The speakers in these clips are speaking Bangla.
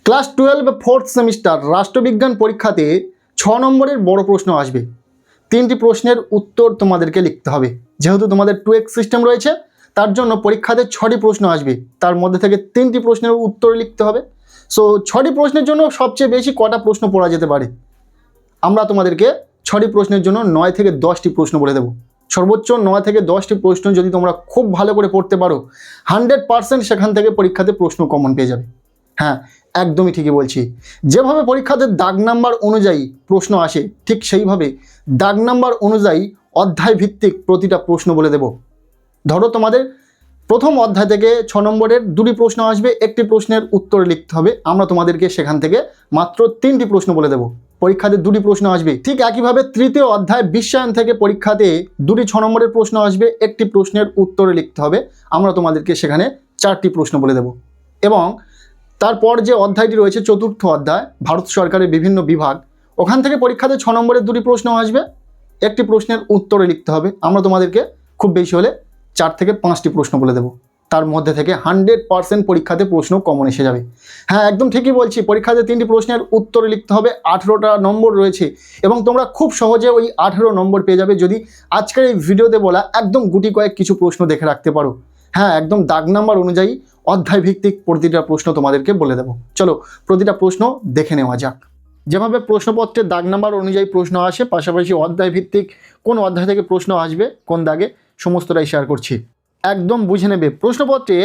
ক্লাস 12 ফোর্থ সেমিস্টার রাষ্ট্রবিজ্ঞান পরীক্ষাতে 6 নম্বরের বড় প্রশ্ন আসবে। 3টি প্রশ্নের উত্তর তোমাদেরকে লিখতে হবে। যেহেতু তোমাদের 2x সিস্টেম রয়েছে, তার জন্য পরীক্ষাতে 6টি প্রশ্ন আসবে, তার মধ্যে থেকে 3টি প্রশ্নের উত্তর লিখতে হবে। সো 6টি প্রশ্নের জন্য সবচেয়ে বেশি কটা প্রশ্ন পড়া যেতে পারে? আমরা তোমাদেরকে 6টি প্রশ্নের জন্য 9 থেকে 10টি প্রশ্ন বলে দেবো। সর্বোচ্চ 9 থেকে 10টি প্রশ্ন যদি তোমরা খুব ভালো করে পড়তে পারো, 100% সেখান থেকে পরীক্ষাতে প্রশ্ন কমন পেয়ে যাবে। হ্যাঁ, একদমই ঠিকই বলছি। যেভাবে পরীক্ষাতে দাগ নাম্বার অনুযায়ী প্রশ্ন আসে, ঠিক সেইভাবে দাগ নাম্বার অনুযায়ী অধ্যায় ভিত্তিক প্রতিটা প্রশ্ন বলে দেব। ধরো তোমাদের প্রথম অধ্যায় থেকে 6 নম্বরের 2টি প্রশ্ন আসবে, একটি প্রশ্নের উত্তর লিখতে হবে। আমরা তোমাদেরকে সেখান থেকে মাত্র 3টি প্রশ্ন বলে দেব। পরীক্ষাতে 2টি প্রশ্ন আসবে। ঠিক একইভাবে তৃতীয় অধ্যায় বিশ্বায়ন থেকে পরীক্ষাতে 2টি 6 নম্বরের প্রশ্ন আসবে, একটি প্রশ্নের উত্তর লিখতে হবে। আমরা তোমাদেরকে সেখানে 4টি প্রশ্ন বলে দেব। এবং তারপর যে অধ্যায়টি রয়েছে চতুর্থ অধ্যায় ভারত সরকারের বিভিন্ন বিভাগ, ওখান থেকে পরীক্ষাতে 6 নম্বরের 2টি প্রশ্ন আসবে, একটি প্রশ্নের উত্তরে লিখতে হবে। আমরা তোমাদেরকে খুব বেশি হলে 4 থেকে 5টি প্রশ্ন বলে দেব। তার মধ্যে থেকে 100% পরীক্ষাতে প্রশ্ন কমন এসে যাবে। হ্যাঁ, একদম ঠিকই বলছি। পরীক্ষাতে 3টি প্রশ্নের উত্তরে লিখতে হবে। 18টা নম্বর রয়েছে এবং তোমরা খুব সহজে ওই 18 নম্বর পেয়ে যাবে যদি আজকের এই ভিডিওতে বলা একদম গুটি কয়েক কিছু প্রশ্ন দেখে রাখতে পারো। হ্যাঁ, একদম দাগ নাম্বার অনুযায়ী অধ্যায় ভিত্তিক প্রতিটা প্রশ্ন তোমাদেরকে বলে দেব। চলো প্রতিটা প্রশ্ন দেখে নেওয়া যাক। যেভাবে প্রশ্নপত্রের দাগ নাম্বার অনুযায়ী প্রশ্ন আসে, পাশাপাশি অধ্যায় ভিত্তিক কোন অধ্যায় থেকে প্রশ্ন আসবে, কোন দাগে, সমস্তটাই শেয়ার করছি। একদম বুঝে নেবে। প্রশ্নপত্রে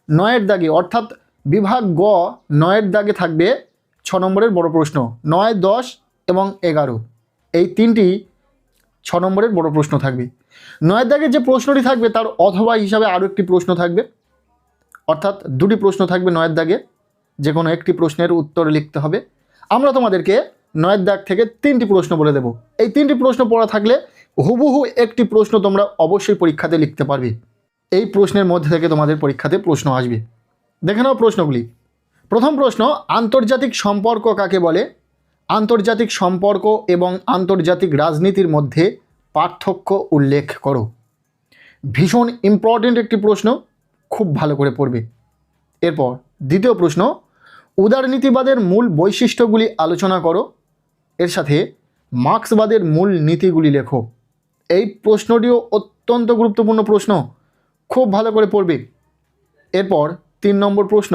9-এর দাগে অর্থাৎ বিভাগ গ 9-এর দাগে থাকবে 6 নম্বরের বড় প্রশ্ন। 9, 10 এবং 11 এই 3টি 6 নম্বরের বড় প্রশ্ন থাকবে। 9-এর দাগে যে প্রশ্নটি থাকবে তার অথবা হিসাবে আরও একটি প্রশ্ন থাকবে, অর্থাৎ 2টি প্রশ্ন থাকবে 9-এর দাগে। যে কোনো একটি প্রশ্নের উত্তর লিখতে হবে। আমরা তোমাদেরকে 9-এর দাগ থেকে 3টি প্রশ্ন বলে দেব। এই 3টি প্রশ্ন পড়া থাকলে হুবহু একটি প্রশ্ন তোমরা অবশ্যই পরীক্ষাতে লিখতে পারবে। এই প্রশ্নের মধ্যে থেকে তোমাদের পরীক্ষাতে প্রশ্ন আসবে। দেখে নাও প্রশ্নগুলি। প্রথম প্রশ্ন, আন্তর্জাতিক সম্পর্ক কাকে বলে? আন্তর্জাতিক সম্পর্ক এবং আন্তর্জাতিক রাজনীতির মধ্যে পার্থক্য উল্লেখ করো। ভীষণ ইম্পর্টেন্ট একটি প্রশ্ন, খুব ভালো করে পড়বে। এরপর দ্বিতীয় প্রশ্ন, উদারনীতিবাদের মূল বৈশিষ্ট্যগুলি আলোচনা করো। এর সাথে মার্ক্সবাদের মূল নীতিগুলি লেখো। এই প্রশ্নটিও অত্যন্ত গুরুত্বপূর্ণ প্রশ্ন, খুব ভালো করে পড়বে। এরপর 3 নম্বর প্রশ্ন,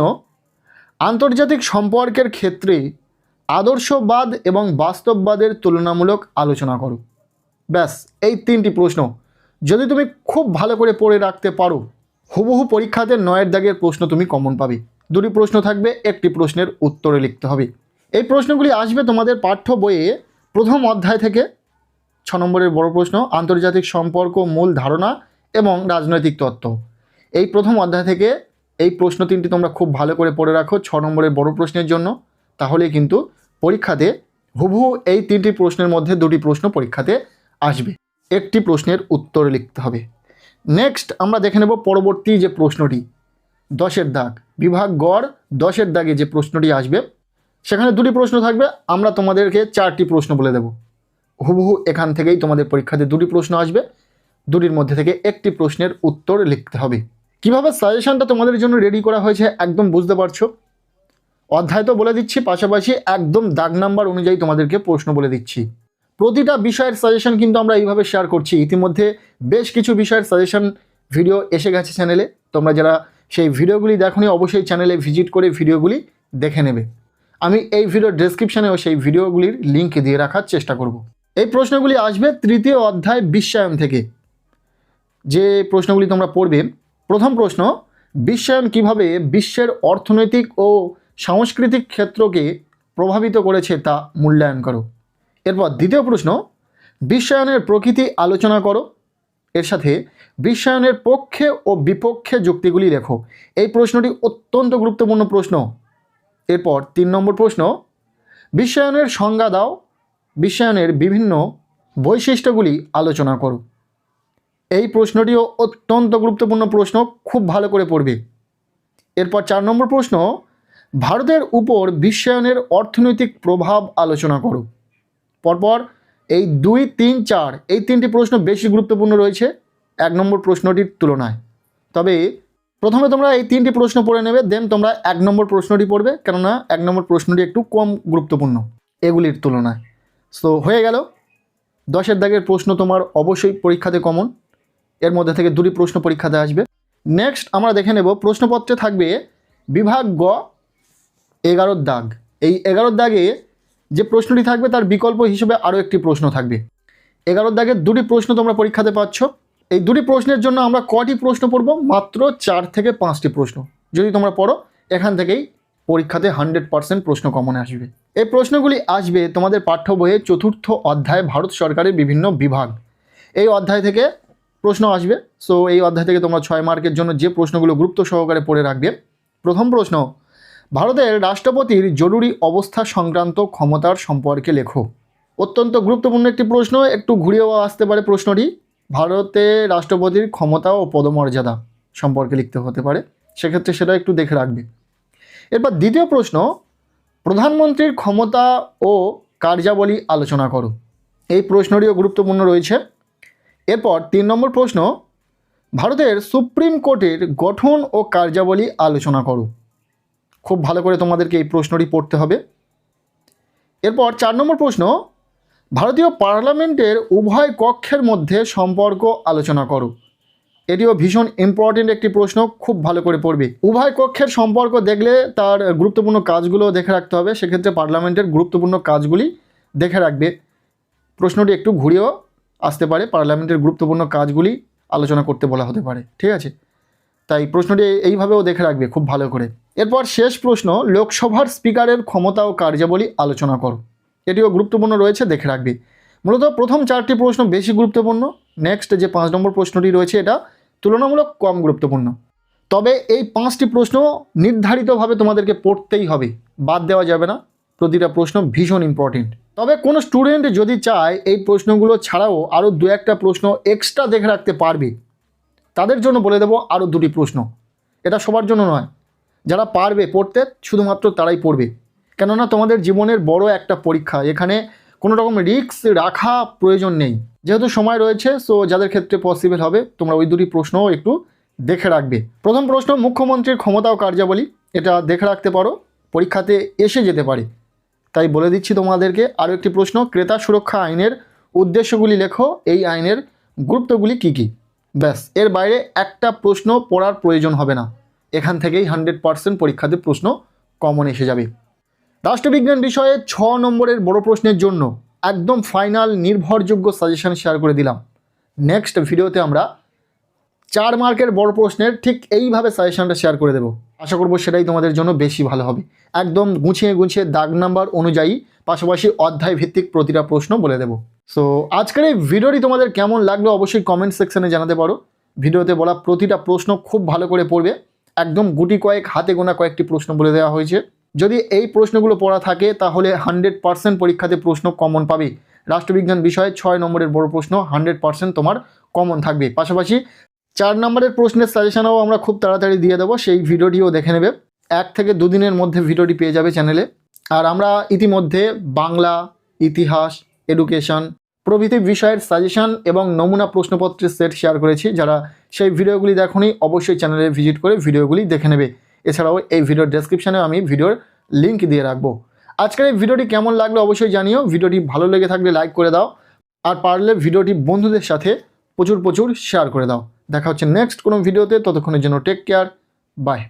আন্তর্জাতিক সম্পর্কের ক্ষেত্রে আদর্শবাদ এবং বাস্তববাদের তুলনামূলক আলোচনা করো। ব্যাস, এই 3টি প্রশ্ন যদি তুমি খুব ভালো করে পড়ে রাখতে পারো, হুবহু পরীক্ষাতে 9-এর দাগের প্রশ্ন তুমি কমন পাবে। 2টি প্রশ্ন থাকবে, একটি প্রশ্নের উত্তরে লিখতে হবে। এই প্রশ্নগুলি আসবে তোমাদের পাঠ্য বইয়ে প্রথম অধ্যায় থেকে 6 নম্বরের বড় প্রশ্ন, আন্তর্জাতিক সম্পর্ক, মূল ধারণা এবং রাজনৈতিক তত্ত্ব। এই প্রথম অধ্যায় থেকে এই প্রশ্ন 3টি তোমরা খুব ভালো করে পড়ে রাখো 6 নম্বরের বড় প্রশ্নের জন্য। তাহলে কিন্তু পরীক্ষাতে হুবহু এই 3টি প্রশ্নের মধ্যে 2টি প্রশ্ন পরীক্ষাতে আসবে, একটি প্রশ্নের উত্তর লিখতে হবে। নেক্সট আমরা দেখে নেব পরবর্তী যে প্রশ্নটি, 10-এর দাগ বিভাগ গড় 10-এর দাগে যে প্রশ্নটি আসবে, সেখানে 2টি প্রশ্ন থাকবে। আমরা তোমাদেরকে 4টি প্রশ্ন বলে দেব। হুবহু এখান থেকেই তোমাদের পরীক্ষাতে 2টি প্রশ্ন আসবে, 2টির মধ্যে থেকে একটি প্রশ্নের উত্তর লিখতে হবে। কিভাবে সাজেশনটা তোমাদের জন্য রেডি করা হয়েছে একদম বুঝতে পারছো। অধ্যায় তো বলে দিচ্ছি, পাশাপাশি একদম দাগ নাম্বার অনুযায়ী তোমাদেরকে প্রশ্ন বলে দিচ্ছি। প্রতিটা বিষয়ের সাজেশন কিন্তু আমরা এইভাবে শেয়ার করছি। ইতিমধ্যে বেশ কিছু বিষয়ের সাজেশন ভিডিও এসে গেছে চ্যানেলে। তোমরা যারা সেই ভিডিওগুলি দেখোনি অবশ্যই চ্যানেলে ভিজিট করে ভিডিওগুলি দেখে নেবে। আমি এই ভিডিওর ডেসক্রিপশানেও সেই ভিডিওগুলির লিঙ্ক দিয়ে রাখার চেষ্টা করব। এই প্রশ্নগুলি আসবে তৃতীয় অধ্যায় বিশ্বায়ন থেকে। যে প্রশ্নগুলি তোমরা পড়বে, প্রথম প্রশ্ন, বিশ্বায়ন কিভাবে বিশ্বের অর্থনৈতিক ও সাংস্কৃতিক ক্ষেত্রকে প্রভাবিত করেছে তা মূল্যায়ন করো। এরপর দ্বিতীয় প্রশ্ন, বিশ্বায়নের প্রকৃতি আলোচনা করো। এর সাথে বিশ্বায়নের পক্ষে ও বিপক্ষে যুক্তিগুলি লেখো। এই প্রশ্নটি অত্যন্ত গুরুত্বপূর্ণ প্রশ্ন। এরপর 3 নম্বর প্রশ্ন, বিশ্বায়নের সংজ্ঞা দাও। বিশ্বায়নের বিভিন্ন বৈশিষ্ট্যগুলি আলোচনা করো। এই প্রশ্নটিও অত্যন্ত গুরুত্বপূর্ণ প্রশ্ন, খুব ভালো করে পড়বে। এরপর 4 নম্বর প্রশ্ন, ভারতের উপর বিশ্বায়নের অর্থনৈতিক প্রভাব আলোচনা করো। পরপর এই 2, 3, 4 এই 3টি প্রশ্ন বেশি গুরুত্বপূর্ণ রয়েছে 1 নম্বর প্রশ্নটির তুলনায়। তবে প্রথমে তোমরা এই 3টি প্রশ্ন পড়ে নেবে, দেন তোমরা 1 নম্বর প্রশ্নটি পড়বে, কেননা 1 নম্বর প্রশ্নটি একটু কম গুরুত্বপূর্ণ এগুলির তুলনায়। সো হয়ে গেল। 10-এর দাগের প্রশ্ন তোমার অবশ্যই পরীক্ষাতে কমন, এর মধ্যে থেকে 2টি প্রশ্ন পরীক্ষাতে আসবে। নেক্সট আমরা দেখে নেব, প্রশ্নপত্রে থাকবে বিভাগ গ 11 দাগ। এই 11 দাগে যে প্রশ্নটি থাকবে তার বিকল্প হিসেবে আরও একটি প্রশ্ন থাকবে। 11 দাগের 2টি প্রশ্ন তোমরা পরীক্ষাতে পাচ্ছ। এই 2টি প্রশ্নের জন্য আমরা কটি প্রশ্ন পড়ব? মাত্র 4 থেকে 5টি প্রশ্ন যদি তোমরা পড়ো, এখান থেকেই পরীক্ষাতে 100% প্রশ্ন কমনে আসবে। এই প্রশ্নগুলি আসবে তোমাদের পাঠ্য বইয়ে 4র্থ অধ্যায় ভারত সরকারের বিভিন্ন বিভাগ, এই অধ্যায় থেকে প্রশ্ন আসবে। সো এই অধ্যায় থেকে তোমরা 6 মার্কের জন্য যে প্রশ্নগুলো গুরুত্ব সহকারে পড়ে রাখবে। প্রথম প্রশ্ন, ভারতের রাষ্ট্রপতির জরুরি অবস্থা সংক্রান্ত ক্ষমতার সম্পর্কে লেখো। অত্যন্ত গুরুত্বপূর্ণ একটি প্রশ্ন, একটু ঘুরিয়েও আসতে পারে প্রশ্নটি। ভারতের রাষ্ট্রপতির ক্ষমতা ও পদমর্যাদা সম্পর্কে লিখতে হতে পারে, সেক্ষেত্রে সেটা একটু দেখে রাখবে। এরপর দ্বিতীয় প্রশ্ন, প্রধানমন্ত্রীর ক্ষমতা ও কার্যাবলী আলোচনা করো। এই প্রশ্নটিও গুরুত্বপূর্ণ রয়েছে। এরপর 3 নম্বর প্রশ্ন, ভারতের সুপ্রিম কোর্টের গঠন ও কার্যাবলী আলোচনা করো। খুব ভালো করে তোমাদেরকে এই প্রশ্নটি পড়তে হবে। এরপর 4 নম্বর প্রশ্ন, ভারতীয় পার্লামেন্টের উভয় কক্ষের মধ্যে সম্পর্ক আলোচনা করো। এটিও ভীষণ ইম্পর্টেন্ট একটি প্রশ্ন, খুব ভালো করে পড়বে। উভয় কক্ষের সম্পর্ক দেখলে তার গুরুত্বপূর্ণ কাজগুলো দেখে রাখতে হবে, সেক্ষেত্রে পার্লামেন্টের গুরুত্বপূর্ণ কাজগুলি দেখে রাখবে। প্রশ্নটি একটু ঘুরিয়েও আসতে পারে, পার্লামেন্টের গুরুত্বপূর্ণ কাজগুলি আলোচনা করতে বলা হতে পারে, ঠিক আছে? তাই প্রশ্নটি এইভাবেও দেখে রাখবে খুব ভালো করে। এরপর শেষ প্রশ্ন, লোকসভার স্পিকারের ক্ষমতা ও কার্যাবলী আলোচনা করো। এটিও গুরুত্বপূর্ণ রয়েছে, দেখে রাখবে। মূলত প্রথম 4টি প্রশ্ন বেশি গুরুত্বপূর্ণ, নেক্সট যে 5 নম্বর প্রশ্নটি রয়েছে এটা তুলনামূলক কম গুরুত্বপূর্ণ। তবে এই 5টি প্রশ্ন নির্ধারিতভাবে তোমাদেরকে পড়তেই হবে, বাদ দেওয়া যাবে না। প্রতিটা প্রশ্ন ভীষণ ইম্পর্টেন্ট। তবে কোনো স্টুডেন্ট যদি চায় এই প্রশ্নগুলো ছাড়াও আরও 2-1টা প্রশ্ন এক্সট্রা দেখে রাখতে পারবে, তাদের জন্য বলে দেবো আরও 2টি প্রশ্ন। এটা সবার জন্য নয়, যারা পারবে পড়তে শুধুমাত্র তারাই পড়বে, কেননা তোমাদের জীবনের বড় একটা পরীক্ষা, এখানে কোনো রকম রিস্ক রাখা প্রয়োজন নেই, যেহেতু সময় রয়েছে। সো যাদের ক্ষেত্রে পসিবল হবে তোমরা ওই 2টি প্রশ্নও একটু দেখে রাখবে। প্রথম প্রশ্ন, মুখ্যমন্ত্রীর ক্ষমতা ও কার্যাবলী, এটা দেখে রাখতে পারো, পরীক্ষাতে এসে যেতে পারে, তাই বলে দিচ্ছি তোমাদেরকে। আরও একটি প্রশ্ন, ক্রেতা সুরক্ষা আইনের উদ্দেশ্যগুলি লেখো, এই আইনের গুরুত্বগুলি কী কী। ব্যাস, এর বাইরে একটা প্রশ্ন পড়ার প্রয়োজন হবে না, এখান থেকেই 100% পরীক্ষাতে প্রশ্ন কমন এসে যাবে। রাষ্ট্রবিজ্ঞান বিষয়ে 6 নম্বরের বড় প্রশ্নের জন্য একদম ফাইনাল নির্ভরযোগ্য সাজেশন শেয়ার করে দিলাম। নেক্সট ভিডিওতে আমরা 4 মার্কের বড় প্রশ্নের ঠিক এইভাবে সাজেশনটা শেয়ার করে দেবো। আশা করব সেটাই তোমাদের জন্য বেশি ভালো হবে। একদম গুছিয়ে গুছিয়ে দাগ নাম্বার অনুযায়ী, পাশাপাশি অধ্যায় ভিত্তিক প্রতিটা প্রশ্ন বলে দেবো। সো আজকের এই ভিডিওটি তোমাদের কেমন লাগলো অবশ্যই কমেন্ট সেকশনে জানাতে পারো। ভিডিওতে বলা প্রতিটা প্রশ্ন খুব ভালো করে পড়বে, একদম গুটি কয়েক হাতে গোনা কয়েকটি প্রশ্ন বলে দেওয়া হয়েছে। যদি এই প্রশ্নগুলো পড়া থাকে তাহলে 100% পরীক্ষাতে প্রশ্ন কমন পাবে। রাষ্ট্রবিজ্ঞান বিষয়ে 6 নম্বরের বড় প্রশ্ন 100% তোমার কমন থাকবে। পাশাপাশি 4 নম্বরের প্রশ্নের সাজেশনও আমরা খুব তাড়াতাড়ি দিয়ে দেবো, সেই ভিডিওটিও দেখে নেবে। 1 থেকে 2 দিনের মধ্যে ভিডিওটি পেয়ে যাবে চ্যানেলে। আর আমরা ইতিমধ্যে বাংলা, ইতিহাস, এডুকেশন প্রভৃতি বিষয়ের সাজেশন এবং নমুনা প্রশ্নপত্রের সেট শেয়ার করেছি। যারা সেই ভিডিওগুলি দেখোনি অবশ্যই চ্যানেলে ভিজিট করে ভিডিওগুলি দেখে নেবে। এছাড়াও এই ভিডিওর ডেসক্রিপশানে আমি ভিডিওর লিঙ্ক দিয়ে রাখবো। আজকের এই ভিডিওটি কেমন লাগলো অবশ্যই জানিও। ভিডিওটি ভালো লেগে থাকলে লাইক করে দাও, আর পারলে ভিডিওটি বন্ধুদের সাথে প্রচুর শেয়ার করে দাও। দেখা হচ্ছে নেক্সট কোনো ভিডিওতে, ততক্ষণের জন্য টেক কেয়ার, বাই।